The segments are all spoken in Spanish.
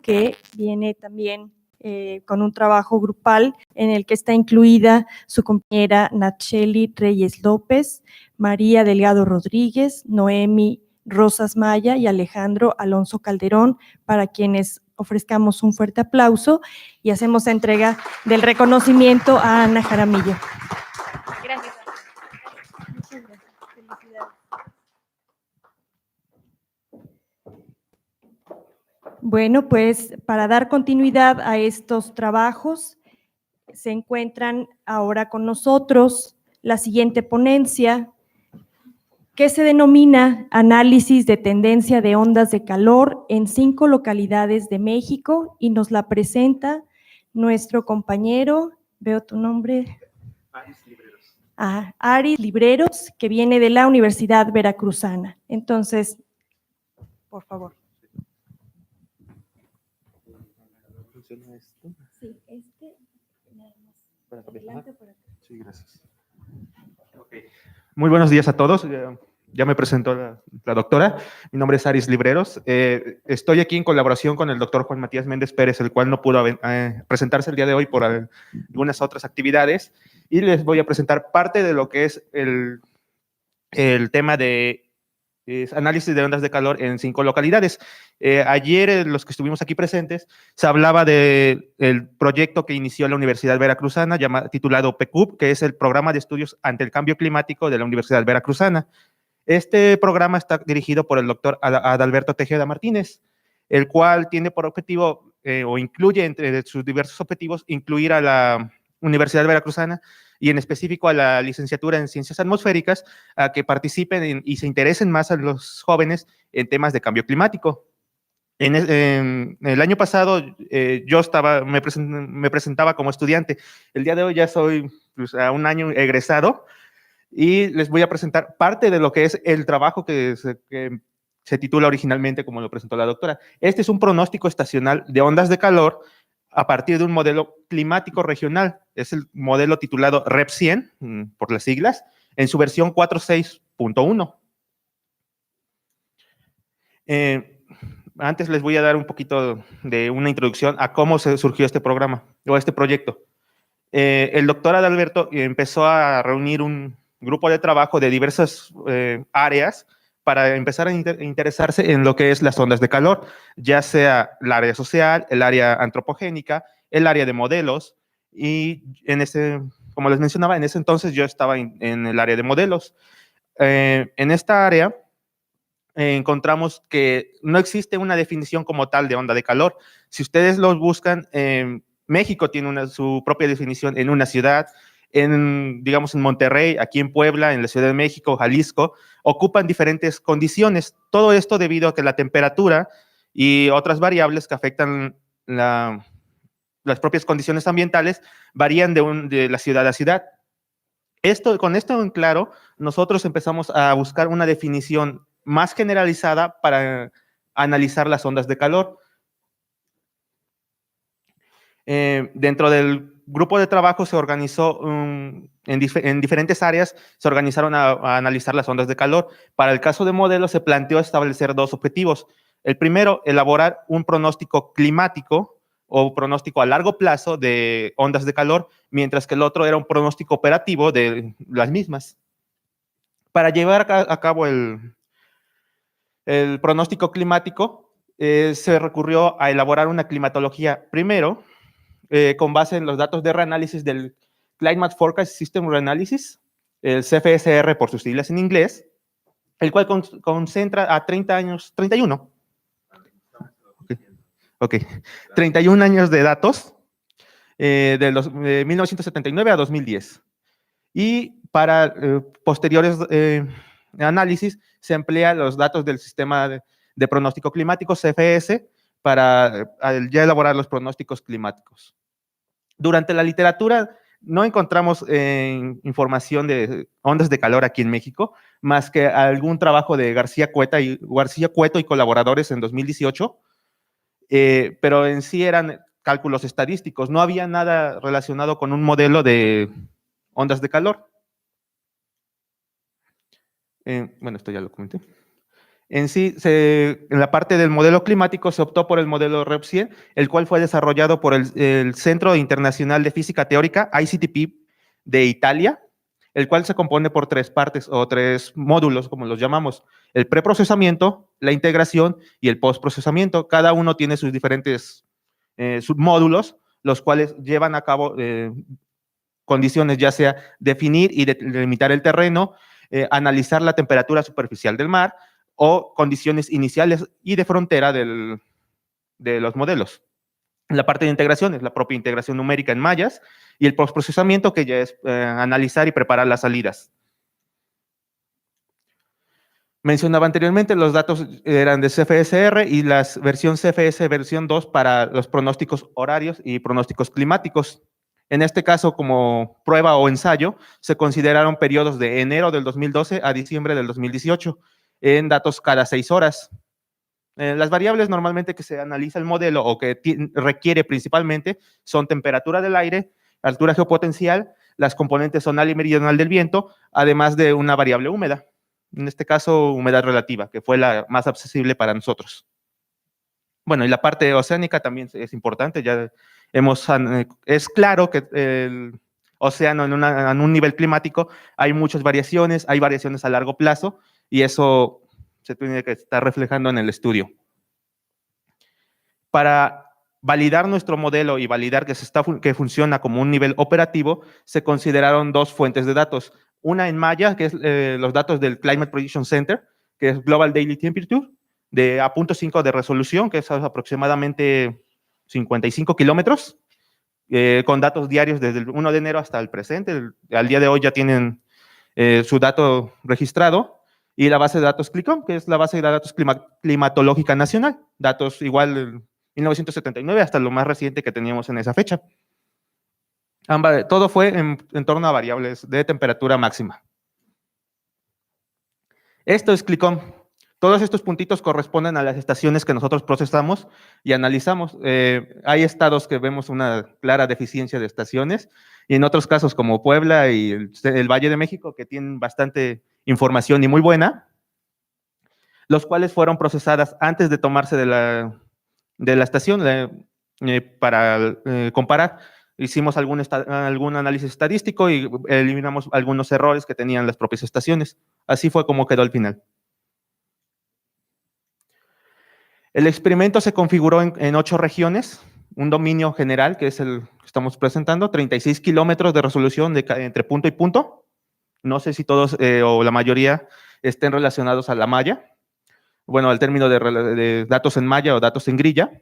que viene también con un trabajo grupal en el que está incluida su compañera Nacheli Reyes López, María Delgado Rodríguez, Noemi Rosas Maya y Alejandro Alonso Calderón, para quienes ofrezcamos un fuerte aplauso y hacemos entrega del reconocimiento a Ana Jaramillo. Gracias. Muchas gracias. Felicidades. Bueno, pues para dar continuidad a estos trabajos, se encuentran ahora con nosotros la siguiente ponencia, que se denomina Análisis de tendencia de ondas de calor en 5 localidades de México, y nos la presenta nuestro compañero, veo tu nombre. Aris Libreros. Aris Libreros, que viene de la Universidad Veracruzana. Entonces, por favor. ¿Funciona esto? Sí, nada más. Adelante por acá. Sí, gracias. Okay. Muy buenos días a todos. Ya me presentó la doctora. Mi nombre es Aris Libreros. Estoy aquí en colaboración con el doctor Juan Matías Méndez Pérez, el cual no pudo presentarse el día de hoy por algunas otras actividades. Y les voy a presentar parte de lo que es el tema de análisis de ondas de calor en 5 localidades. Ayer, los que estuvimos aquí presentes, se hablaba del proyecto que inició la Universidad Veracruzana, titulado PECUP, que es el Programa de Estudios ante el Cambio Climático de la Universidad Veracruzana. Este programa está dirigido por el doctor Adalberto Tejeda Martínez, el cual tiene por objetivo, o incluye entre sus diversos objetivos, incluir a la Universidad Veracruzana y en específico a la licenciatura en Ciencias Atmosféricas, a que participen y se interesen más a los jóvenes en temas de cambio climático. En el año pasado yo me presentaba como estudiante. El día de hoy ya soy pues, a un año egresado y les voy a presentar parte de lo que es el trabajo que se titula originalmente como lo presentó la doctora. Este es un pronóstico estacional de ondas de calor a partir de un modelo climático regional. Es el modelo titulado REP100, por las siglas, en su versión 4.6.1. Antes les voy a dar un poquito de una introducción a cómo se surgió este programa o este proyecto. El doctor Adalberto empezó a reunir un grupo de trabajo de diversas áreas para empezar a interesarse en lo que es las ondas de calor, ya sea el área social, el área antropogénica, el área de modelos, y como les mencionaba, en ese entonces yo estaba en el área de modelos. En esta área encontramos que no existe una definición como tal de onda de calor. Si ustedes los buscan, México tiene su propia definición en una ciudad, digamos en Monterrey, aquí en Puebla, en la Ciudad de México, Jalisco, ocupan diferentes condiciones. Todo esto debido a que la temperatura y otras variables que afectan las propias condiciones ambientales varían de la ciudad a ciudad. Con esto en claro, nosotros empezamos a buscar una definición más generalizada para analizar las ondas de calor. Dentro del grupo de trabajo se organizó en diferentes áreas, se organizaron a analizar las ondas de calor. Para el caso de modelos se planteó establecer 2 objetivos. El primero, elaborar un pronóstico climático o pronóstico a largo plazo de ondas de calor, mientras que el otro era un pronóstico operativo de las mismas. Para llevar a cabo el pronóstico climático, se recurrió a elaborar una climatología primero, con base en los datos de reanálisis del Climate Forecast System Reanalysis, el CFSR por sus siglas en inglés, el cual concentra a 31. Okay. 31 años de datos de 1979 a 2010. Y para posteriores análisis se emplean los datos del sistema de pronóstico climático, CFS, para ya elaborar los pronósticos climáticos. Durante la literatura no encontramos información de ondas de calor aquí en México, más que algún trabajo de García Cueto y colaboradores en 2018, pero en sí eran cálculos estadísticos, no había nada relacionado con un modelo de ondas de calor. Bueno, esto ya lo comenté. En sí, en la parte del modelo climático se optó por el modelo REP100, el cual fue desarrollado por el Centro Internacional de Física Teórica, ICTP, de Italia, el cual se compone por tres partes o tres módulos, como los llamamos: el preprocesamiento, la integración y el postprocesamiento. Cada uno tiene sus diferentes submódulos, los cuales llevan a cabo condiciones, ya sea definir y delimitar el terreno, analizar la temperatura superficial del mar, o condiciones iniciales y de frontera de los modelos. La parte de integración es la propia integración numérica en mallas, y el postprocesamiento, que ya es analizar y preparar las salidas. Mencionaba anteriormente, los datos eran de CFSR y la versión CFS versión 2 para los pronósticos horarios y pronósticos climáticos. En este caso, como prueba o ensayo, se consideraron periodos de enero del 2012 a diciembre del 2018 en datos cada 6 horas. Las variables normalmente que se analiza el modelo o que requiere principalmente son temperatura del aire, altura geopotencial, las componentes zonal y meridional del viento, además de una variable húmeda. En este caso, humedad relativa, que fue la más accesible para nosotros. Bueno, y la parte oceánica también es importante. Ya es claro que el océano en un nivel climático hay muchas variaciones, hay variaciones a largo plazo, y eso se tiene que estar reflejando en el estudio. Para validar nuestro modelo y validar que funciona como un nivel operativo, se consideraron dos fuentes de datos. Una en malla, que es los datos del Climate Prediction Center, que es Global Daily Temperature, de a 0.5 de resolución, que es aproximadamente 55 kilómetros, con datos diarios desde el 1 de enero hasta el presente. Al día de hoy ya tienen su dato registrado. Y la base de datos CLICOM, que es la base de datos climatológica nacional. Datos igual 1979 hasta lo más reciente que teníamos en esa fecha. Todo fue en torno a variables de temperatura máxima. Esto es CLICOM. Todos estos puntitos corresponden a las estaciones que nosotros procesamos y analizamos. Hay estados que vemos una clara deficiencia de estaciones, y en otros casos, como Puebla y el Valle de México, que tienen bastante información y muy buena, los cuales fueron procesadas antes de tomarse de la estación para comparar. Hicimos algún análisis estadístico y eliminamos algunos errores que tenían las propias estaciones. Así fue como quedó al final. El experimento se configuró en 8 regiones, un dominio general, que es el que estamos presentando, 36 kilómetros de resolución entre punto y punto. No sé si todos o la mayoría estén relacionados a la malla. Bueno, al término de datos en malla o datos en grilla,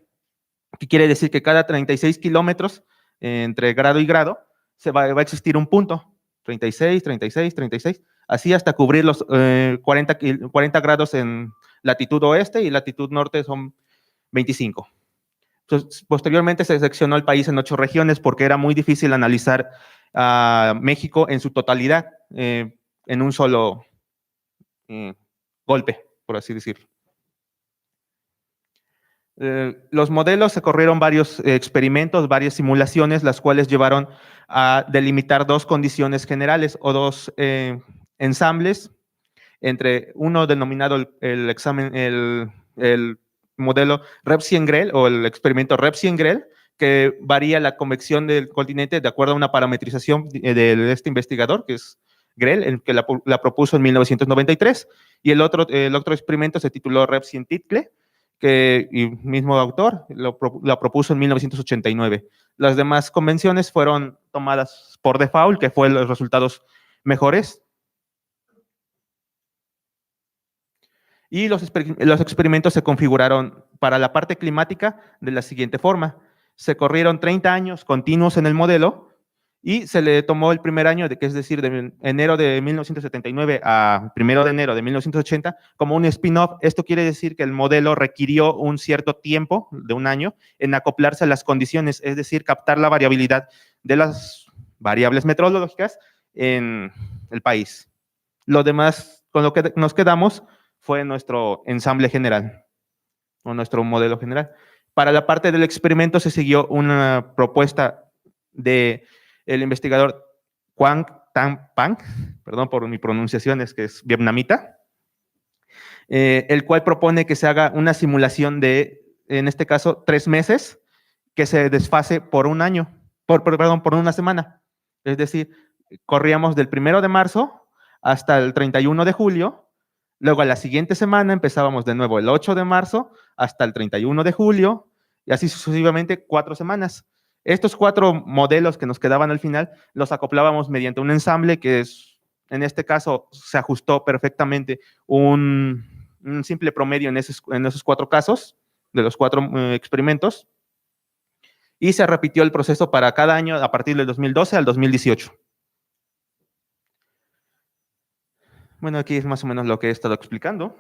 que quiere decir que cada 36 kilómetros entre grado y grado va a existir un punto, 36, 36, 36, así hasta cubrir los 40 grados en latitud oeste, y latitud norte son 25. Entonces, posteriormente se seccionó el país en 8 regiones porque era muy difícil analizar a México en su totalidad en un solo golpe, por así decirlo. Los modelos se corrieron varios experimentos, varias simulaciones, las cuales llevaron a delimitar dos condiciones generales o dos ensambles, entre uno denominado el modelo Repsien-Grell o el experimento Repsien-Grell, que varía la convección del continente de acuerdo a una parametrización de este investigador, que es Grell, el que la propuso en 1993, y el otro experimento se tituló Repsien-Tittle, que el mismo autor la propuso en 1989. Las demás convenciones fueron tomadas por default, que fue los resultados mejores. Y los experimentos se configuraron para la parte climática de la siguiente forma. Se corrieron 30 años continuos en el modelo y se le tomó el primer año, que es decir, de enero de 1979 a 1 de enero de 1980, como un spin-off. Esto quiere decir que el modelo requirió un cierto tiempo, de un año, en acoplarse a las condiciones, es decir, captar la variabilidad de las variables meteorológicas en el país. Lo demás, con lo que nos quedamos, fue nuestro ensamble general o nuestro modelo general. Para la parte del experimento se siguió una propuesta del investigador Quang Tam Pang, perdón por mi pronunciación, es que es vietnamita, el cual propone que se haga una simulación de, en este caso, 3 meses, que se desfase por un año, perdón, por una semana. Es decir, corríamos del 1 de marzo hasta el 31 de julio, luego a la siguiente semana empezábamos de nuevo el 8 de marzo hasta el 31 de julio, y así sucesivamente 4 semanas. Estos 4 modelos que nos quedaban al final los acoplábamos mediante un ensamble que es, en este caso, se ajustó perfectamente un simple promedio en esos 4 casos, de los 4 experimentos, y se repitió el proceso para cada año a partir del 2012 al 2018. Bueno, aquí es más o menos lo que he estado explicando.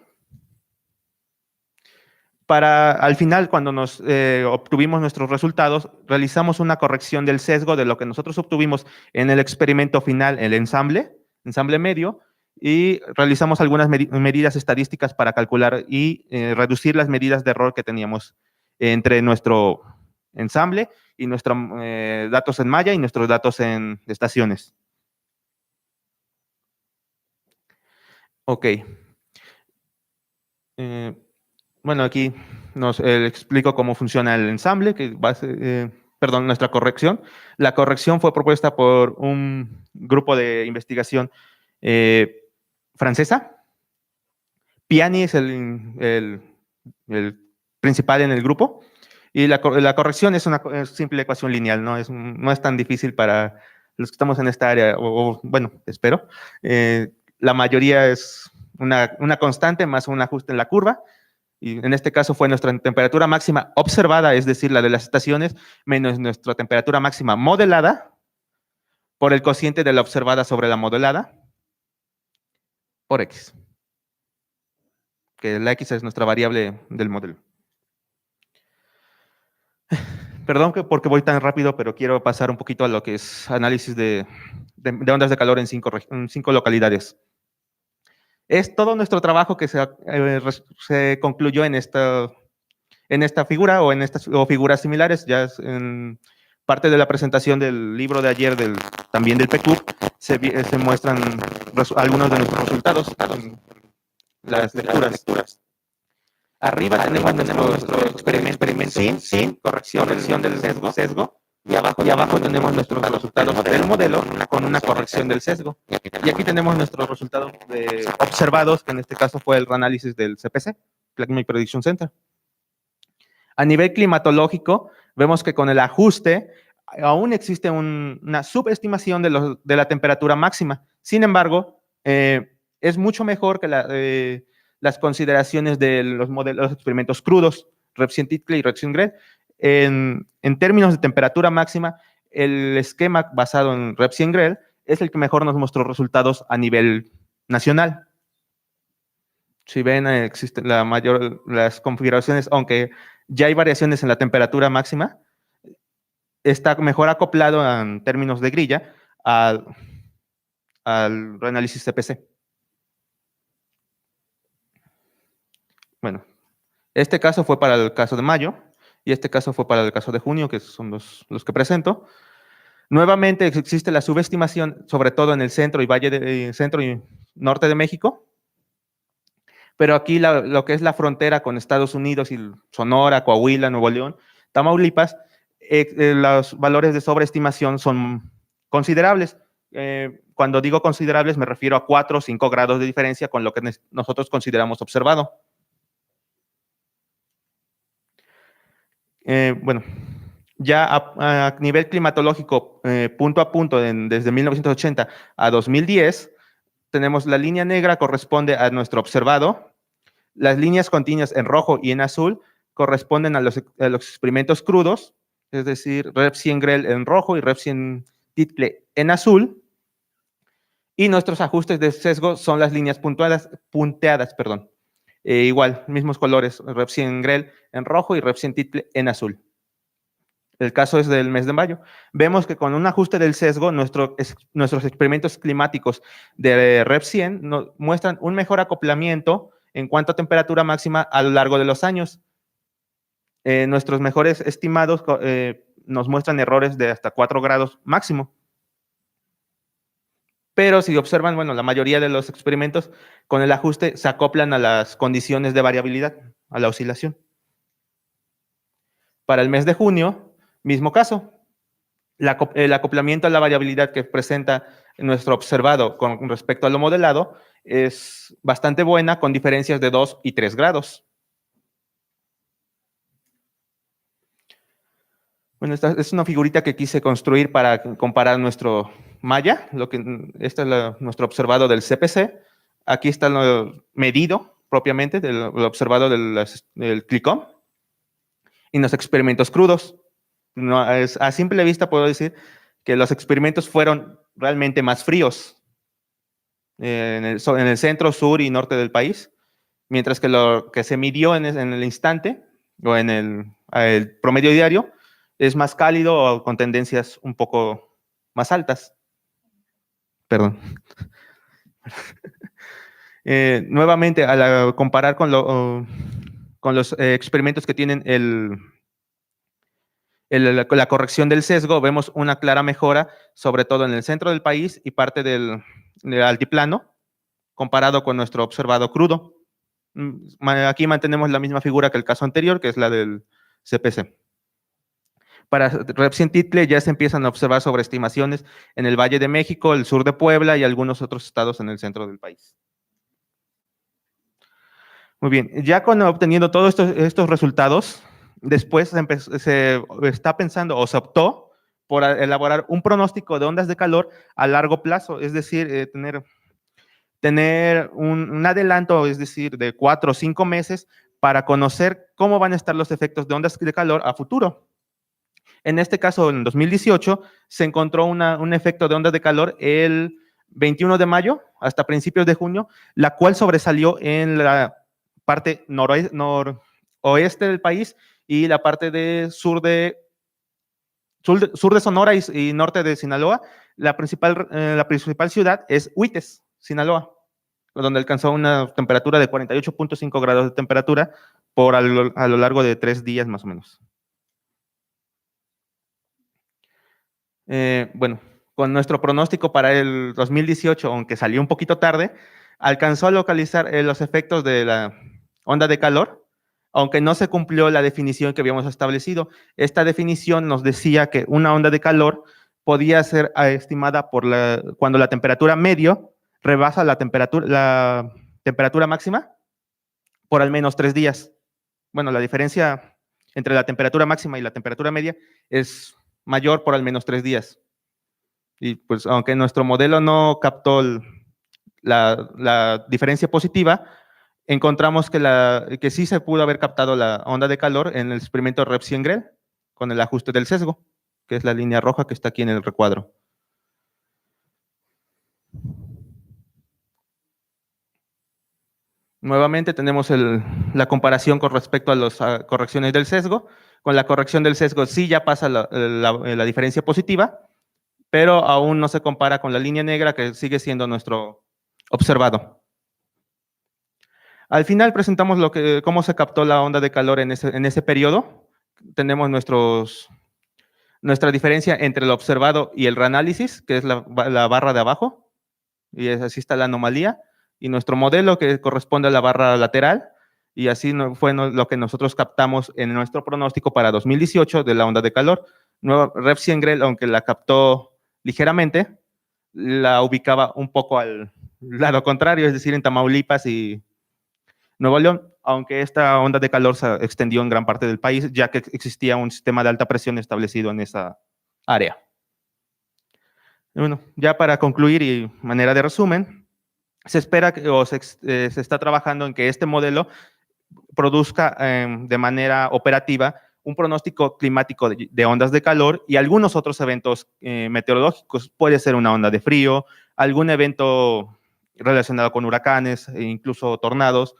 Al final, cuando obtuvimos nuestros resultados, realizamos una corrección del sesgo de lo que nosotros obtuvimos en el experimento final, el ensamble medio, y realizamos algunas medidas estadísticas para calcular y reducir las medidas de error que teníamos entre nuestro ensamble y nuestros datos en malla y nuestros datos en estaciones. Ok. Bueno, aquí nos explico cómo funciona el ensamble, perdón, nuestra corrección. La corrección fue propuesta por un grupo de investigación francesa. Piani es el principal en el grupo, y la corrección es una simple ecuación lineal, no es tan difícil para los que estamos en esta área, bueno, espero. La mayoría es una constante más un ajuste en la curva, y en este caso fue nuestra temperatura máxima observada, es decir, la de las estaciones, menos nuestra temperatura máxima modelada, por el cociente de la observada sobre la modelada, por X. Que la X es nuestra variable del modelo. Perdón porque voy tan rápido, pero quiero pasar un poquito a lo que es análisis de ondas de calor en 5 localidades. Es todo nuestro trabajo que se concluyó en esta figura o figuras similares. Ya en parte de la presentación del libro de ayer, también del PQP, se muestran algunos de nuestros resultados en las lecturas. Arriba tenemos nuestro experimento sin corrección del sesgo. Y abajo tenemos nuestros resultados del modelo con una corrección del sesgo. Y aquí tenemos nuestros resultados observados, que en este caso fue el análisis del CPC, Climate Prediction Center. A nivel climatológico, vemos que con el ajuste aún existe una subestimación de la temperatura máxima. Sin embargo, es mucho mejor que las consideraciones de los experimentos crudos, Repsien-Tickle y Repsien-Grell. En términos de temperatura máxima, el esquema basado en Repsien-Grell es el que mejor nos mostró resultados a nivel nacional. Si ven, existen las configuraciones, aunque ya hay variaciones en la temperatura máxima, está mejor acoplado en términos de grilla al análisis CPC. Bueno, este caso fue para el caso de mayo y este caso fue para el caso de junio, que son los que presento. Nuevamente existe la subestimación, sobre todo en el centro y norte de México, pero aquí lo que es la frontera con Estados Unidos y Sonora, Coahuila, Nuevo León, Tamaulipas, los valores de sobreestimación son considerables. Cuando digo considerables me refiero a 4 o 5 grados de diferencia con lo que nosotros consideramos observado. Bueno, ya a nivel climatológico, punto a punto, desde 1980 a 2010, tenemos la línea negra corresponde a nuestro observado, las líneas continuas en rojo y en azul corresponden a los experimentos crudos, es decir, Repsien-Grell en rojo y Repsien-Tickle en azul, y nuestros ajustes de sesgo son las líneas punteadas. Igual, mismos colores, Repsien-Grell en rojo y Repsien-Tickle en azul. El caso es del mes de mayo. Vemos que con un ajuste del sesgo, nuestros experimentos climáticos de Repsien muestran un mejor acoplamiento en cuanto a temperatura máxima a lo largo de los años. Nuestros mejores estimados nos muestran errores de hasta 4 grados máximo. pero si observan, bueno, la mayoría de los experimentos con el ajuste se acoplan a las condiciones de variabilidad, a la oscilación. Para el mes de junio, mismo caso. El acoplamiento a la variabilidad que presenta nuestro observado con respecto a lo modelado es bastante buena, con diferencias de 2 y 3 grados. Bueno, esta es una figurita que quise construir para comparar nuestro Maya, este es nuestro observado del CPC. Aquí está lo medido propiamente, lo observado del CLICOM, y los experimentos crudos. No, a simple vista puedo decir que los experimentos fueron realmente más fríos en el centro, sur y norte del país, mientras que lo que se midió en el instante o en el promedio diario es más cálido o con tendencias un poco más altas. Perdón. Nuevamente, al comparar con los experimentos que tienen la corrección del sesgo, vemos una clara mejora, sobre todo en el centro del país y parte del altiplano, comparado con nuestro observado crudo. Aquí mantenemos la misma figura que el caso anterior, que es la del CPC. Para Repsientitle ya se empiezan a observar sobreestimaciones en el Valle de México, el sur de Puebla y algunos otros estados en el centro del país. Muy bien, ya obteniendo todos estos resultados, después se está pensando o se optó por elaborar un pronóstico de ondas de calor a largo plazo, es decir, tener un adelanto, es decir, de 4 o 5 meses para conocer cómo van a estar los efectos de ondas de calor a futuro. En este caso, en 2018, se encontró un efecto de ondas de calor el 21 de mayo hasta principios de junio, la cual sobresalió en la parte noroeste del país y la parte de sur de Sonora y norte de Sinaloa. La principal ciudad es Huites, Sinaloa, donde alcanzó una temperatura de 48.5 grados de temperatura a lo largo de 3 días más o menos. Bueno, con nuestro pronóstico para el 2018, aunque salió un poquito tarde, alcanzó a localizar los efectos de la onda de calor, aunque no se cumplió la definición que habíamos establecido. Esta definición nos decía que una onda de calor podía ser estimada cuando la temperatura medio rebasa la temperatura máxima por al menos 3 días. Bueno, la diferencia entre la temperatura máxima y la temperatura media es mayor por al menos 3 días. Y pues aunque nuestro modelo no captó la diferencia positiva, encontramos que sí se pudo haber captado la onda de calor en el experimento Repsiengel con el ajuste del sesgo, que es la línea roja que está aquí en el recuadro. Nuevamente tenemos la comparación con respecto a las correcciones del sesgo. Con la corrección del sesgo sí ya pasa la diferencia positiva, pero aún no se compara con la línea negra, que sigue siendo nuestro observado. Al final presentamos cómo se captó la onda de calor en ese periodo. Tenemos nuestra diferencia entre el observado y el reanálisis, que es la barra de abajo, y así está la anomalía, y nuestro modelo, que corresponde a la barra lateral, y así fue lo que nosotros captamos en nuestro pronóstico para 2018 de la onda de calor. Repsiengel, aunque la captó ligeramente, la ubicaba un poco al lado contrario, es decir, en Tamaulipas y Nuevo León, aunque esta onda de calor se extendió en gran parte del país, ya que existía un sistema de alta presión establecido en esa área. Bueno, ya para concluir y manera de resumen, se espera se está trabajando en que este modelo produzca de manera operativa un pronóstico climático de ondas de calor y algunos otros eventos meteorológicos. Puede ser una onda de frío, algún evento relacionado con huracanes, e incluso tornados,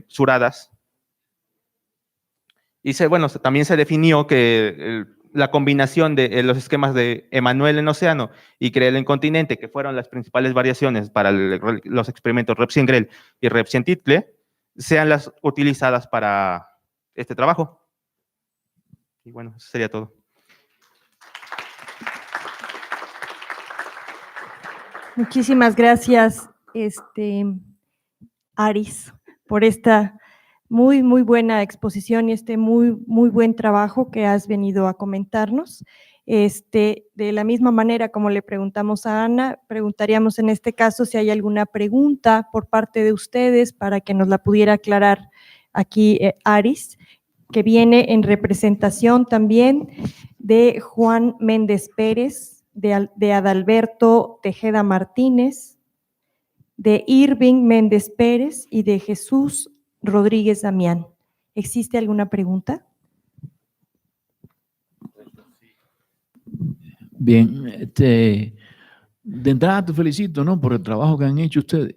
suradas. Y también se definió que la combinación de los esquemas de Emanuel en océano y Creel en continente, que fueron las principales variaciones para los experimentos Repsiengel y Repsientitle, sean las utilizadas para este trabajo. Y bueno, eso sería todo. Muchísimas gracias, Aris, por esta muy buena exposición y muy buen trabajo que has venido a comentarnos. De la misma manera como le preguntamos a Ana, preguntaríamos en este caso si hay alguna pregunta por parte de ustedes para que nos la pudiera aclarar aquí Aris, que viene en representación también de Juan Méndez Pérez, de Adalberto Tejeda Martínez, de Irving Méndez Pérez y de Jesús Rodríguez Damián. ¿Existe alguna pregunta? Bien, de entrada te felicito, ¿no? Por el trabajo que han hecho ustedes.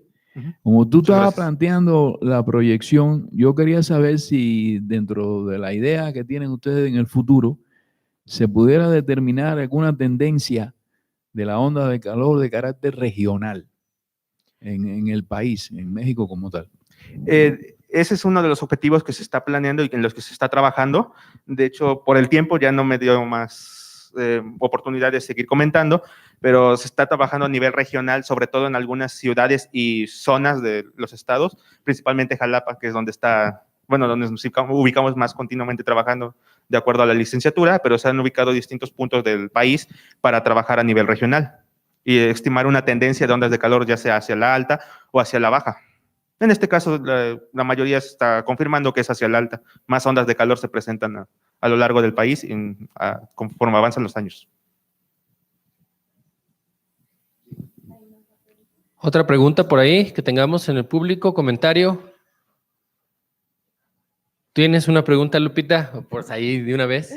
Como tú estabas planteando la proyección, yo quería saber si dentro de la idea que tienen ustedes en el futuro se pudiera determinar alguna tendencia de la onda de calor de carácter regional en el país, en México como tal. Ese es uno de los objetivos que se está planeando y en los que se está trabajando. De hecho, por el tiempo ya no me dio más oportunidad de seguir comentando, pero se está trabajando a nivel regional, sobre todo en algunas ciudades y zonas de los estados, principalmente Jalapa, que es donde está, bueno, donde nos ubicamos más continuamente trabajando de acuerdo a la licenciatura, pero se han ubicado distintos puntos del país para trabajar a nivel regional y estimar una tendencia de ondas de calor, ya sea hacia la alta o hacia la baja. En este caso, la mayoría está confirmando que es hacia la alta. Más ondas de calor se presentan a lo largo del país conforme avanzan los años. ¿Otra pregunta por ahí que tengamos en el público? ¿Comentario? ¿Tienes una pregunta, Lupita? Por ahí de una vez.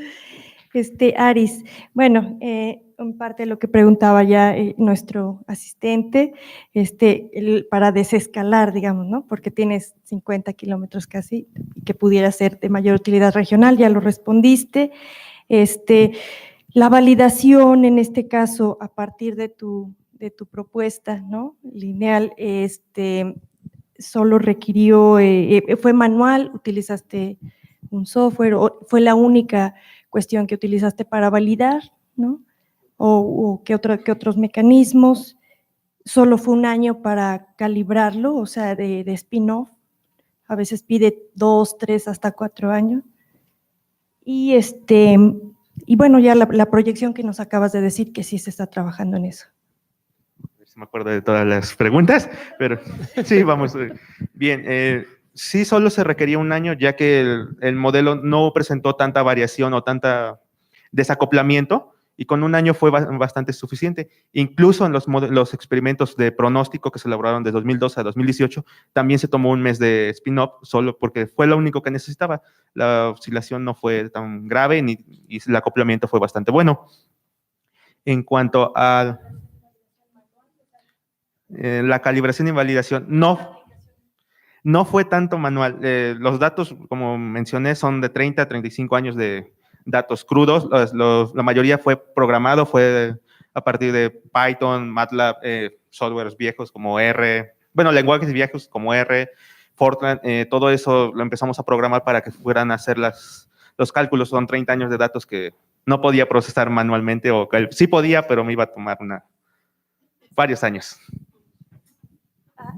Aris, bueno, en parte lo que preguntaba ya nuestro asistente, para desescalar, digamos, ¿no? Porque tienes 50 kilómetros casi, que pudiera ser de mayor utilidad regional, ya lo respondiste. La validación, en este caso, a partir de tu propuesta, ¿no? Lineal, solo requirió, ¿fue manual? ¿Utilizaste un software? ¿O fue la única cuestión que utilizaste para validar, ¿no? ¿O qué otros mecanismos? ¿Solo fue un año para calibrarlo, o sea, de spin-off? A veces pide 2, 3, hasta 4 años. Y bueno, ya la proyección que nos acabas de decir que sí se está trabajando en eso. A ver si me acuerdo de todas las preguntas, pero sí, vamos. Bien, sí, solo se requería un año, ya que el modelo no presentó tanta variación o tanta desacoplamiento, y con un año fue bastante suficiente. Incluso en los experimentos de pronóstico que se elaboraron de 2012 a 2018, también se tomó un mes de spin-off, solo porque fue lo único que necesitaba. La oscilación no fue tan grave y el acoplamiento fue bastante bueno. En cuanto a la calibración y validación, no fue tanto manual. Los datos, como mencioné, son de 30 a 35 años de datos crudos. La mayoría fue programado, fue a partir de Python, MATLAB, softwares viejos como R, bueno, lenguajes viejos como R, Fortran, todo eso lo empezamos a programar para que fueran a hacer los cálculos. Son 30 años de datos que no podía procesar manualmente, o que sí podía, pero me iba a tomar varios años.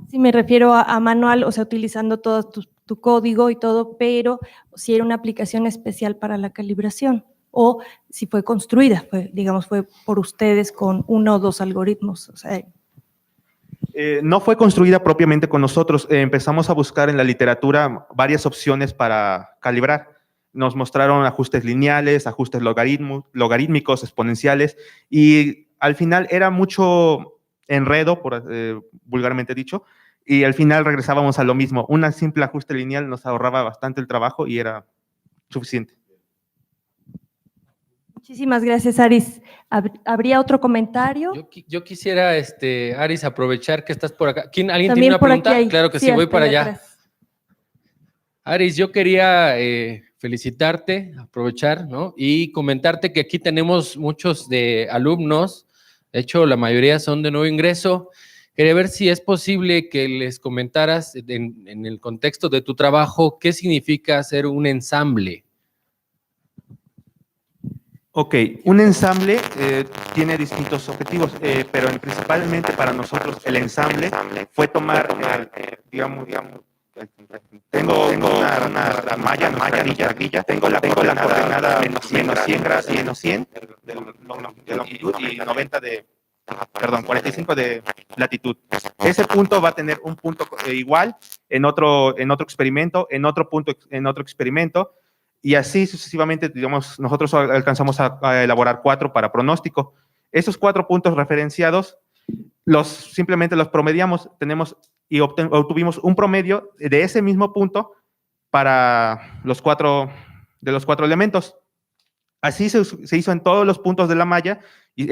Sí, me refiero a manual, o sea, utilizando todo tu código y todo, pero si era una aplicación especial para la calibración, o si fue construida, fue por ustedes con 1 o 2 algoritmos. O sea, no fue construida propiamente con nosotros. Empezamos a buscar en la literatura varias opciones para calibrar. Nos mostraron ajustes lineales, ajustes logarítmicos, exponenciales, y al final era mucho enredo, vulgarmente dicho, y al final regresábamos a lo mismo. Un simple ajuste lineal nos ahorraba bastante el trabajo y era suficiente. Muchísimas gracias, Aris. ¿Habría otro comentario? Yo quisiera, Aris, aprovechar que estás por acá. ¿Alguien También tiene una por pregunta? aquí hay, Claro que sí, voy para allá. Atrás. Aris, yo quería felicitarte, aprovechar, ¿no? Y comentarte que aquí tenemos muchos de alumnos. De hecho, la mayoría son de nuevo ingreso. Quería ver si es posible que les comentaras en el contexto de tu trabajo qué significa hacer un ensamble. Ok, un ensamble tiene distintos objetivos, pero principalmente para nosotros el ensamble fue tomar, digamos, tengo una malla, nuestra grilla, tengo la coordenada menos 100 grados, menos 100 de longitud y 90 perdón, 45 de latitud. Ese punto va a tener un punto igual en otro experimento, en otro punto, en otro experimento, y así sucesivamente, digamos, nosotros alcanzamos a elaborar 4 para pronóstico. Esos 4 puntos referenciados, simplemente los promediamos, y obtuvimos un promedio de ese mismo punto para los 4 elementos. Así se hizo en todos los puntos de la malla y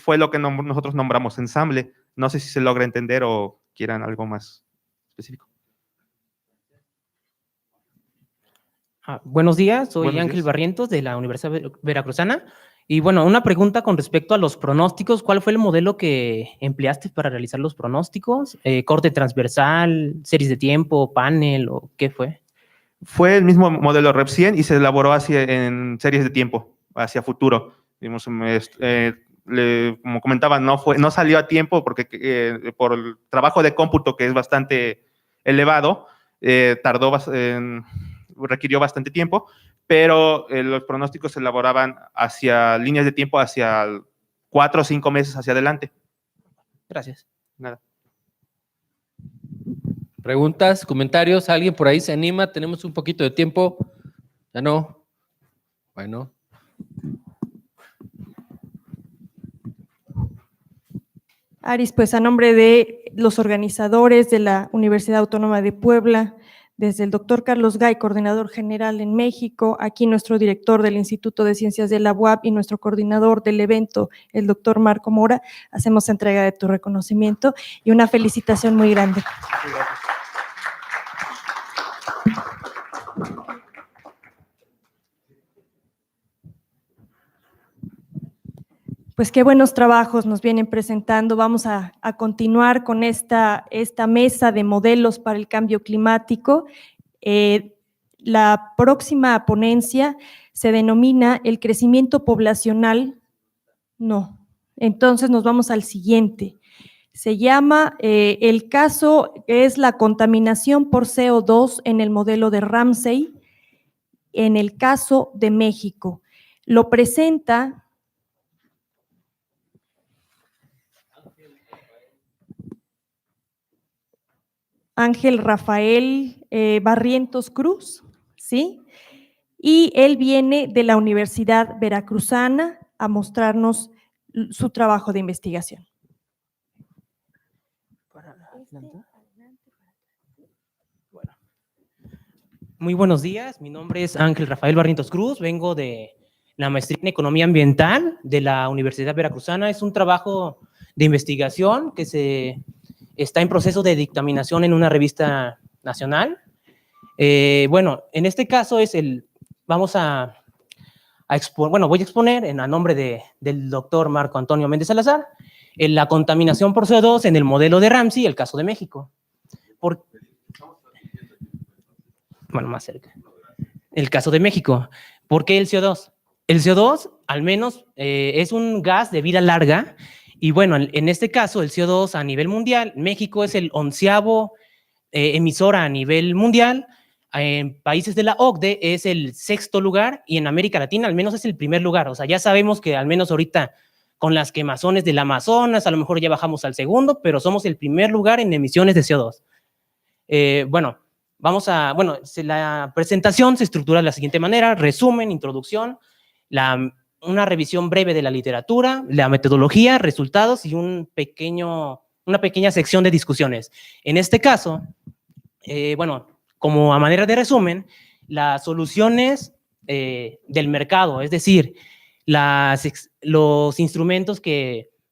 fue lo que nosotros nombramos ensamble. No sé si se logra entender o quieran algo más específico. Buenos días, soy Buenos Ángel días. Barrientos de la Universidad Veracruzana. Y bueno, una pregunta con respecto a los pronósticos. ¿Cuál fue el modelo que empleaste para realizar los pronósticos? ¿Corte transversal, series de tiempo, panel o qué fue? Fue el mismo modelo Rep 100 y se elaboró en series de tiempo, hacia futuro. Digamos, como comentaba, no salió a tiempo porque por el trabajo de cómputo que es bastante elevado, requirió bastante tiempo, pero los pronósticos se elaboraban hacia líneas de tiempo hacia 4 o 5 meses hacia adelante. Gracias. Nada. ¿Preguntas, comentarios? ¿Alguien por ahí se anima? Tenemos un poquito de tiempo. ¿Ya no? Bueno. Aris, pues a nombre de los organizadores de la Universidad Autónoma de Puebla, desde el doctor Carlos Gay, coordinador general en México, aquí nuestro director del Instituto de Ciencias de la UAP y nuestro coordinador del evento, el doctor Marco Mora, hacemos entrega de tu reconocimiento y una felicitación muy grande. Pues qué buenos trabajos nos vienen presentando. Vamos a continuar con esta mesa de modelos para el cambio climático. La próxima ponencia se denomina el crecimiento poblacional. No, entonces nos vamos al siguiente. Se llama, el caso es la contaminación por CO2 en el modelo de Ramsey, en el caso de México. Lo presenta Ángel Rafael Barrientos Cruz, ¿sí? Y él viene de la Universidad Veracruzana a mostrarnos su trabajo de investigación. Bueno. Muy buenos días, mi nombre es Ángel Rafael Barrientos Cruz, vengo de la maestría en Economía Ambiental de la Universidad Veracruzana. Es un trabajo de investigación que está en proceso de dictaminación en una revista nacional. Bueno, en este caso voy a exponer a nombre del doctor Marco Antonio Méndez Salazar, la contaminación por CO2 en el modelo de Ramsey, el caso de México. Más cerca. El caso de México. ¿Por qué el CO2? El CO2, al menos, es un gas de vida larga. Y bueno, en este caso, el CO2 a nivel mundial, México es el 11º emisor a nivel mundial. En países de la OCDE es el 6º lugar y en América Latina al menos es el primer lugar. O sea, ya sabemos que al menos ahorita con las quemazones del Amazonas a lo mejor ya bajamos al 2º, pero somos el primer lugar en emisiones de CO2. La presentación se estructura de la siguiente manera: resumen, introducción, una revisión breve de la literatura, la metodología, resultados y una pequeña sección de discusiones. En este caso, como a manera de resumen, las soluciones del mercado, es decir, los instrumentos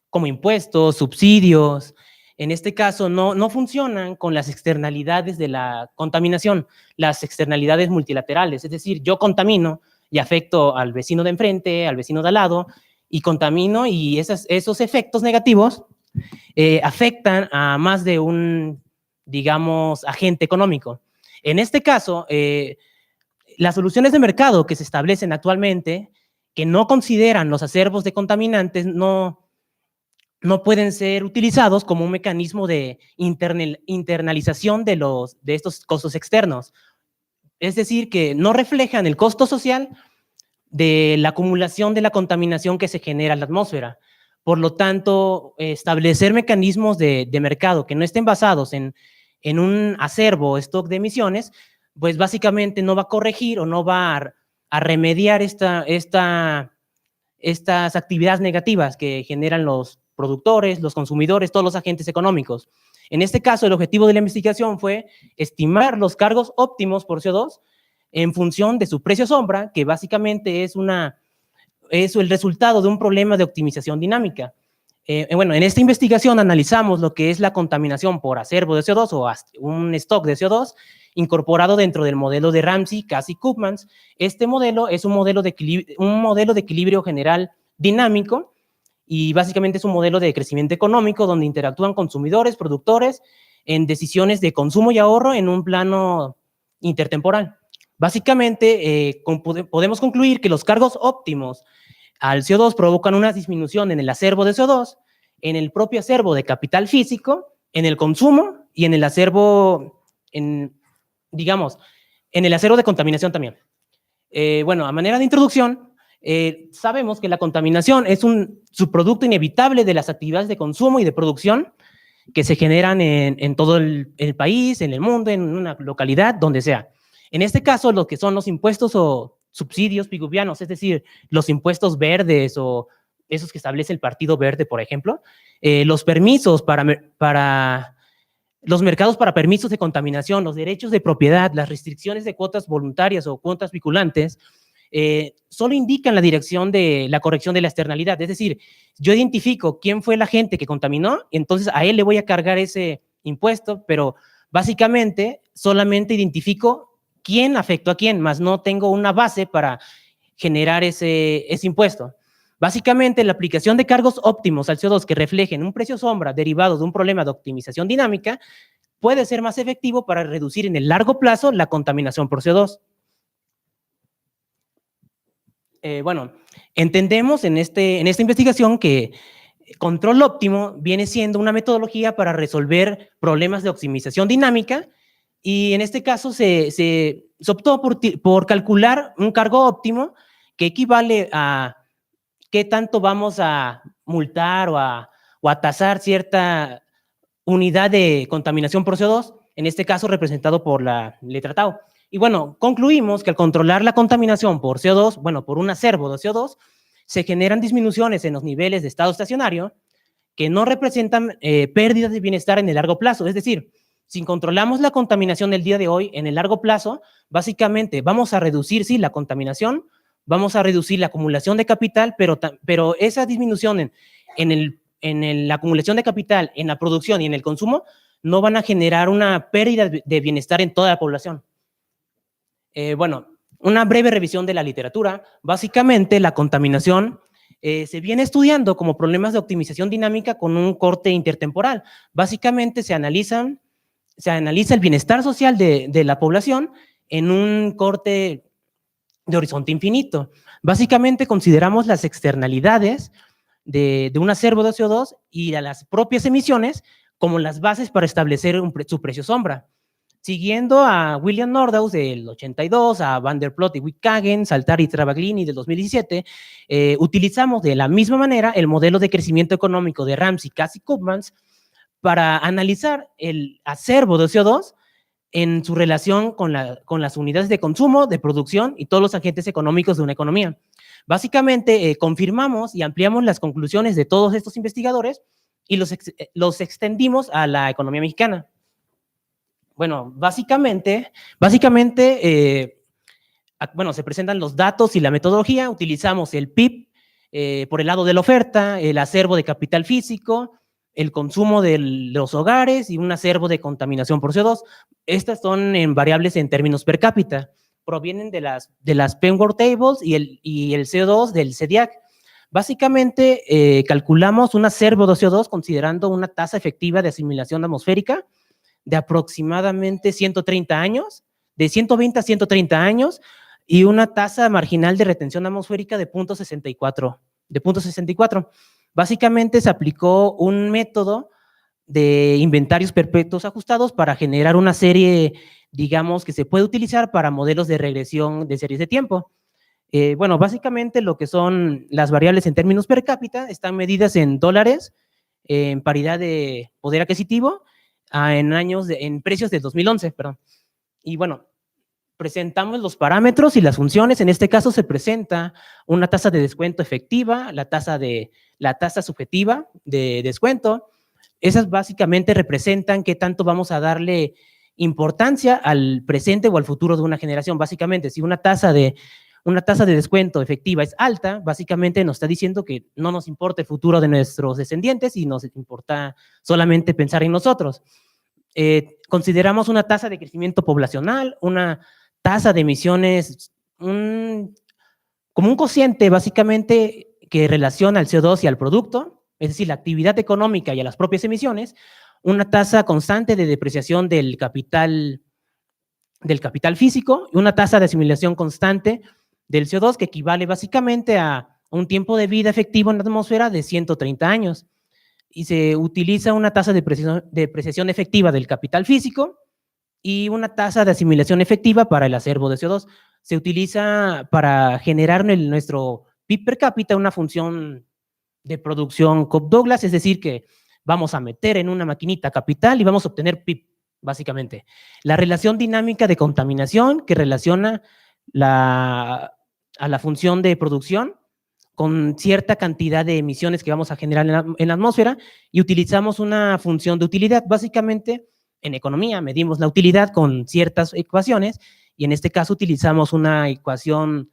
como impuestos, subsidios, en este caso no funcionan con las externalidades de la contaminación, las externalidades multilaterales, es decir, yo contamino y afecto al vecino de enfrente, al vecino de al lado, y contamino, y esos efectos negativos afectan a más de un, digamos, agente económico. En este caso, las soluciones de mercado que se establecen actualmente que no consideran los acervos de contaminantes no pueden ser utilizados como un mecanismo de internalización de estos costos externos. Es decir, que no reflejan el costo social de la acumulación de la contaminación que se genera en la atmósfera. Por lo tanto, establecer mecanismos de mercado que no estén basados en un acervo o stock de emisiones, pues básicamente no va a corregir o no va a remediar estas actividades negativas que generan los productores, los consumidores, todos los agentes económicos. En este caso, el objetivo de la investigación fue estimar los cargos óptimos por CO2 en función de su precio sombra, que básicamente es el resultado de un problema de optimización dinámica. Bueno, en esta investigación analizamos lo que es la contaminación por acervo de CO2 o un stock de CO2 incorporado dentro del modelo de Ramsey, Cass y Koopmans. Este modelo es un modelo de equilibrio general dinámico y básicamente es un modelo de crecimiento económico donde interactúan consumidores, productores en decisiones de consumo y ahorro en un plano intertemporal. Básicamente, podemos concluir que los cargos óptimos al CO2 provocan una disminución en el acervo de CO2, en el propio acervo de capital físico, en el consumo y en el acervo, digamos, en el acervo de contaminación también. Bueno, a manera de introducción, sabemos que la contaminación es un subproducto inevitable de las actividades de consumo y de producción que se generan en todo el país, en el mundo, en una localidad, donde sea. En este caso, lo que son los impuestos o subsidios piguvianos, es decir, los impuestos verdes o esos que establece el Partido Verde, por ejemplo, los permisos los mercados para permisos de contaminación, los derechos de propiedad, las restricciones de cuotas voluntarias o cuotas vinculantes, solo indican la dirección de la corrección de la externalidad. Es decir, yo identifico quién fue el agente que contaminó, entonces a él le voy a cargar ese impuesto, pero básicamente solamente identifico quién afectó a quién, más no tengo una base para generar ese impuesto. Básicamente, la aplicación de cargos óptimos al CO2 que reflejen un precio sombra derivado de un problema de optimización dinámica puede ser más efectivo para reducir en el largo plazo la contaminación por CO2. Bueno, entendemos en esta investigación que control óptimo viene siendo una metodología para resolver problemas de optimización dinámica. Y en este caso se optó por calcular un cargo óptimo que equivale a qué tanto vamos a multar o a tasar cierta unidad de contaminación por CO2, en este caso representado por la letra tau. Y bueno, concluimos que al controlar la contaminación por CO2, bueno, por un acervo de CO2, se generan disminuciones en los niveles de estado estacionario que no representan pérdidas de bienestar en el largo plazo. Es decir, si controlamos la contaminación del día de hoy, en el largo plazo, básicamente vamos a reducir, sí, la contaminación, vamos a reducir la acumulación de capital, pero esa disminución en la acumulación de capital, en la producción y en el consumo, no van a generar una pérdida de bienestar en toda la población. Bueno, una breve revisión de la literatura. Básicamente, la contaminación se viene estudiando como problemas de optimización dinámica con un corte intertemporal. Básicamente, se analiza el bienestar social de la población en un corte de horizonte infinito. Básicamente consideramos las externalidades de un acervo de CO2 y a las propias emisiones como las bases para establecer su precio sombra. Siguiendo a William Nordhaus del 82, a Van der Ploot y Wittkagen, Saltari y Travaglini del 2017, utilizamos de la misma manera el modelo de crecimiento económico de Ramsey, Cass y Koopmans para analizar el acervo de CO2 en su relación con las unidades de consumo, de producción y todos los agentes económicos de una economía. Básicamente, confirmamos y ampliamos las conclusiones de todos estos investigadores y los extendimos a la economía mexicana. Bueno, básicamente, bueno, se presentan los datos y la metodología. Utilizamos el PIB por el lado de la oferta, el acervo de capital físico, el consumo de los hogares y un acervo de contaminación por CO2. Estas son variables en términos per cápita. Provienen de las Penworth Tables y el CO2 del CEDIAC. Básicamente, calculamos un acervo de CO2 considerando una tasa efectiva de asimilación atmosférica de aproximadamente 130 años, de 120 a 130 años, y una tasa marginal de retención atmosférica de 0.64. Básicamente se aplicó un método de inventarios perpetuos ajustados para generar una serie, digamos, que se puede utilizar para modelos de regresión de series de tiempo. Bueno, básicamente lo que son las variables en términos per cápita están medidas en dólares, en paridad de poder adquisitivo, en precios de 2011, perdón. Y bueno, presentamos los parámetros y las funciones. En este caso se presenta una tasa de descuento efectiva, la tasa subjetiva de descuento. Esas básicamente representan qué tanto vamos a darle importancia al presente o al futuro de una generación. Básicamente, si una tasa de descuento efectiva es alta, básicamente nos está diciendo que no nos importa el futuro de nuestros descendientes y nos importa solamente pensar en nosotros. Consideramos una tasa de crecimiento poblacional, una tasa de emisiones, como un cociente básicamente que relaciona al CO2 y al producto, es decir, la actividad económica y a las propias emisiones, una tasa constante de depreciación del capital físico y una tasa de asimilación constante del CO2 que equivale básicamente a un tiempo de vida efectivo en la atmósfera de 130 años. Y se utiliza una tasa de depreciación efectiva del capital físico y una tasa de asimilación efectiva para el acervo de CO2. Se utiliza para generar en nuestro PIB per cápita una función de producción Cobb-Douglas, es decir, que vamos a meter en una maquinita capital y vamos a obtener PIB, básicamente. La relación dinámica de contaminación que relaciona a la función de producción con cierta cantidad de emisiones que vamos a generar en la atmósfera y utilizamos una función de utilidad. Básicamente, en economía medimos la utilidad con ciertas ecuaciones y en este caso utilizamos una ecuación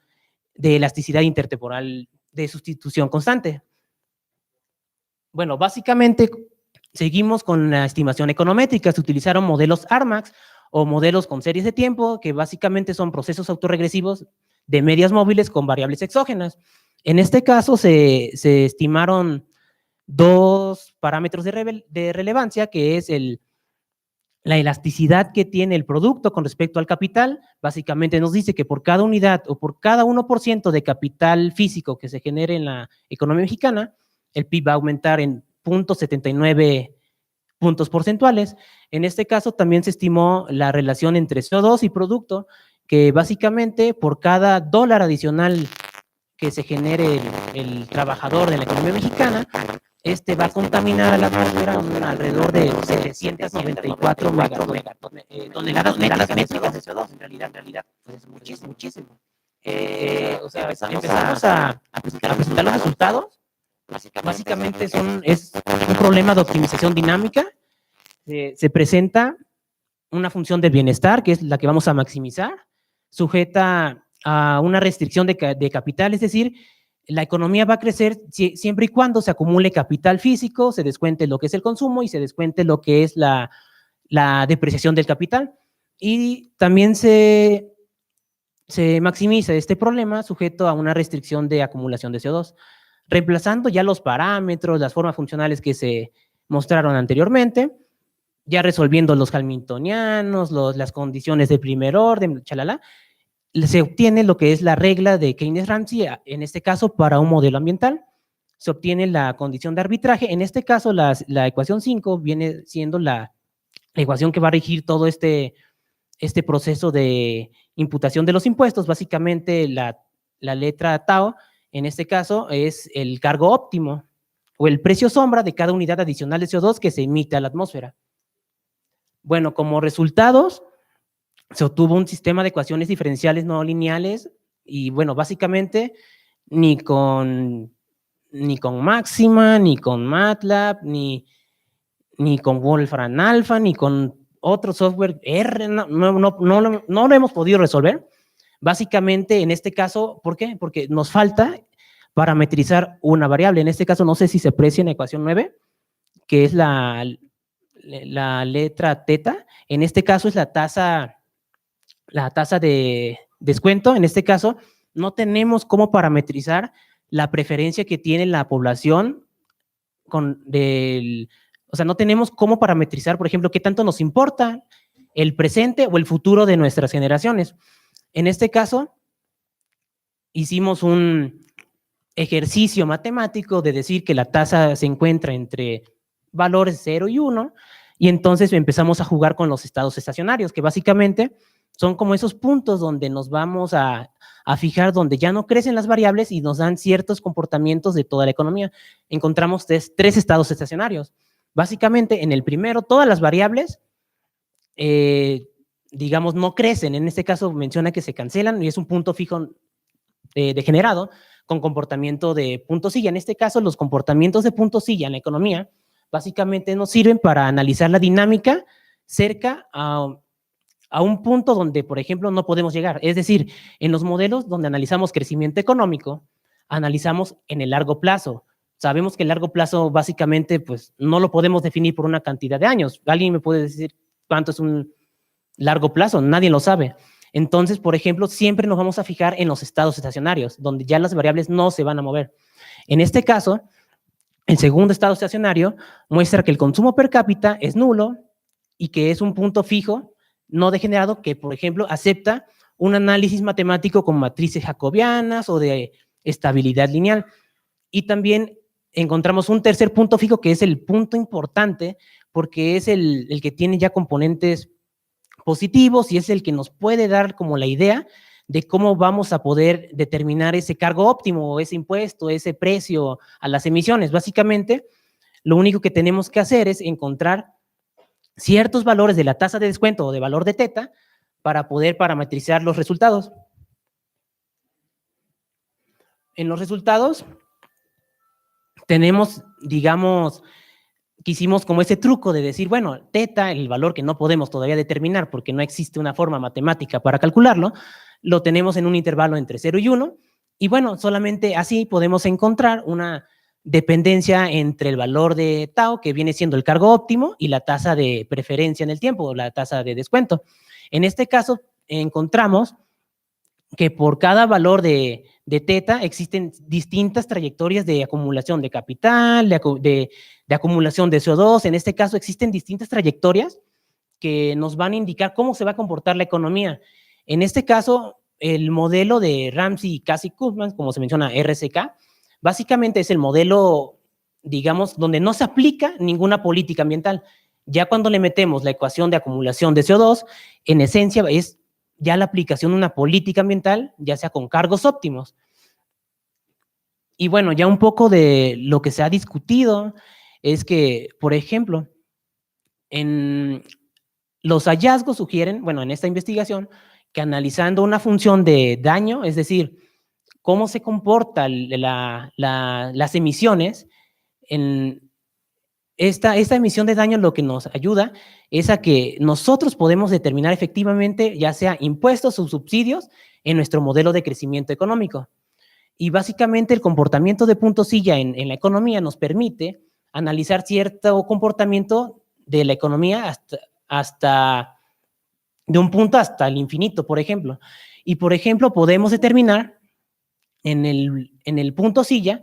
de elasticidad intertemporal de sustitución constante. Bueno, básicamente seguimos con la estimación econométrica. Se utilizaron modelos ARMAX o modelos con series de tiempo, que básicamente son procesos autorregresivos de medias móviles con variables exógenas. En este caso se estimaron dos parámetros de relevancia, que es la elasticidad que tiene el producto con respecto al capital. Básicamente nos dice que por cada unidad o por cada 1% de capital físico que se genere en la economía mexicana, el PIB va a aumentar en 0.79 puntos porcentuales. En este caso también se estimó la relación entre CO2 y producto, que básicamente por cada dólar adicional que se genere el trabajador de la economía mexicana, va a contaminar a la atmósfera alrededor de 794 toneladas métricas de CO2. En realidad, pues es muchísimo. O sea, empezamos a presentar los resultados. Básicamente es un problema de optimización dinámica. Se presenta una función de bienestar, que es la que vamos a maximizar, sujeta a una restricción de capital, es decir, la economía va a crecer siempre y cuando se acumule capital físico, se descuente lo que es el consumo y se descuente lo que es la depreciación del capital. Y también se maximiza este problema sujeto a una restricción de acumulación de CO2. Reemplazando ya los parámetros, las formas funcionales que se mostraron anteriormente, ya resolviendo los hamiltonianos, las condiciones de primer orden, chalala, se obtiene lo que es la regla de Keynes-Ramsey, en este caso para un modelo ambiental. Se obtiene la condición de arbitraje. En este caso, la ecuación 5 viene siendo la ecuación que va a regir todo este proceso de imputación de los impuestos. Básicamente, la letra tau, en este caso, es el cargo óptimo o el precio sombra de cada unidad adicional de CO2 que se emite a la atmósfera. Bueno, como resultados, se obtuvo un sistema de ecuaciones diferenciales no lineales y, bueno, básicamente ni con Máxima, ni con MATLAB, ni con Wolfram Alpha, ni con otro software R, no lo hemos podido resolver. Básicamente, en este caso, ¿por qué? Porque nos falta parametrizar una variable. En este caso, no sé si se aprecia en la ecuación 9, que es la letra teta. En este caso es la tasa de descuento. En este caso, no tenemos cómo parametrizar la preferencia que tiene la población o sea, no tenemos cómo parametrizar, por ejemplo, qué tanto nos importa el presente o el futuro de nuestras generaciones. En este caso, hicimos un ejercicio matemático de decir que la tasa se encuentra entre valores 0 y 1, y entonces empezamos a jugar con los estados estacionarios, que básicamente son como esos puntos donde nos vamos a fijar, donde ya no crecen las variables y nos dan ciertos comportamientos de toda la economía. Encontramos tres estados estacionarios. Básicamente, en el primero, todas las variables, digamos, no crecen. En este caso menciona que se cancelan y es un punto fijo degenerado con comportamiento de punto silla. En este caso, los comportamientos de punto silla en la economía básicamente nos sirven para analizar la dinámica cerca a un punto donde, por ejemplo, no podemos llegar. Es decir, en los modelos donde analizamos crecimiento económico, analizamos en el largo plazo. Sabemos que el largo plazo básicamente pues, no lo podemos definir por una cantidad de años. ¿Alguien me puede decir cuánto es un largo plazo? Nadie lo sabe. Entonces, por ejemplo, siempre nos vamos a fijar en los estados estacionarios, donde ya las variables no se van a mover. En este caso, el segundo estado estacionario muestra que el consumo per cápita es nulo y que es un punto fijo no degenerado que, por ejemplo, acepta un análisis matemático con matrices jacobianas o de estabilidad lineal. Y también encontramos un tercer punto fijo que es el punto importante porque es el que tiene ya componentes positivos y es el que nos puede dar como la idea de cómo vamos a poder determinar ese cargo óptimo, ese impuesto, ese precio a las emisiones. Básicamente, lo único que tenemos que hacer es encontrar ciertos valores de la tasa de descuento o de valor de teta para poder parametrizar los resultados. En los resultados tenemos, digamos, que hicimos como ese truco de decir, bueno, teta, el valor que no podemos todavía determinar porque no existe una forma matemática para calcularlo, lo tenemos en un intervalo entre 0 y 1, y bueno, solamente así podemos encontrar una dependencia entre el valor de tau, que viene siendo el cargo óptimo, y la tasa de preferencia en el tiempo, o la tasa de descuento. En este caso, encontramos que por cada valor de teta existen distintas trayectorias de acumulación de capital, de acumulación de CO2. En este caso, existen distintas trayectorias que nos van a indicar cómo se va a comportar la economía. En este caso, el modelo de Ramsey, Cass y Kuhlman, como se menciona, RCK, básicamente es el modelo, digamos, donde no se aplica ninguna política ambiental. Ya cuando le metemos la ecuación de acumulación de CO2, en esencia es ya la aplicación de una política ambiental, ya sea con cargos óptimos. Y bueno, ya un poco de lo que se ha discutido es que, por ejemplo, los hallazgos sugieren, bueno, en esta investigación, que analizando una función de daño, es decir, cómo se comportan las emisiones, en esta emisión de daño lo que nos ayuda es a que nosotros podemos determinar efectivamente ya sea impuestos o subsidios en nuestro modelo de crecimiento económico. Y básicamente el comportamiento de punto silla en la economía nos permite analizar cierto comportamiento de la economía hasta de un punto hasta el infinito, por ejemplo. Y, por ejemplo, podemos determinar en el punto silla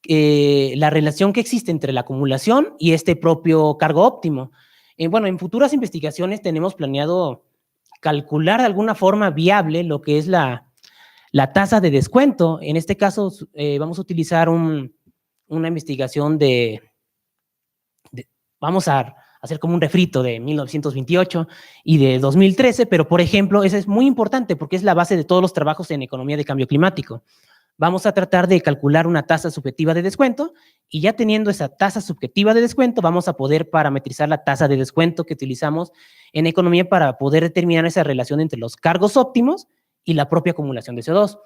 la relación que existe entre la acumulación y este propio cargo óptimo. Bueno, en futuras investigaciones tenemos planeado calcular de alguna forma viable lo que es la tasa de descuento. En este caso, vamos a utilizar una investigación vamos a hacer como un refrito de 1928 y de 2013, pero, por ejemplo, eso es muy importante porque es la base de todos los trabajos en economía de cambio climático. Vamos a tratar de calcular una tasa subjetiva de descuento y ya teniendo esa tasa subjetiva de descuento vamos a poder parametrizar la tasa de descuento que utilizamos en economía para poder determinar esa relación entre los cargos óptimos y la propia acumulación de CO2.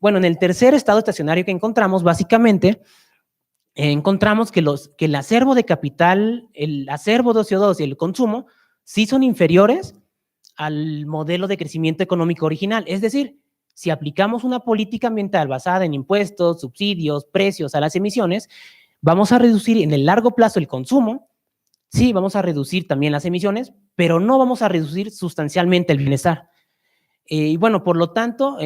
Bueno, en el tercer estado estacionario que encontramos, básicamente, encontramos que el acervo de capital, el acervo de CO2 y el consumo sí son inferiores al modelo de crecimiento económico original. Es decir, si aplicamos una política ambiental basada en impuestos, subsidios, precios a las emisiones, vamos a reducir en el largo plazo el consumo, sí, vamos a reducir también las emisiones, pero no vamos a reducir sustancialmente el bienestar. Y bueno, por lo tanto,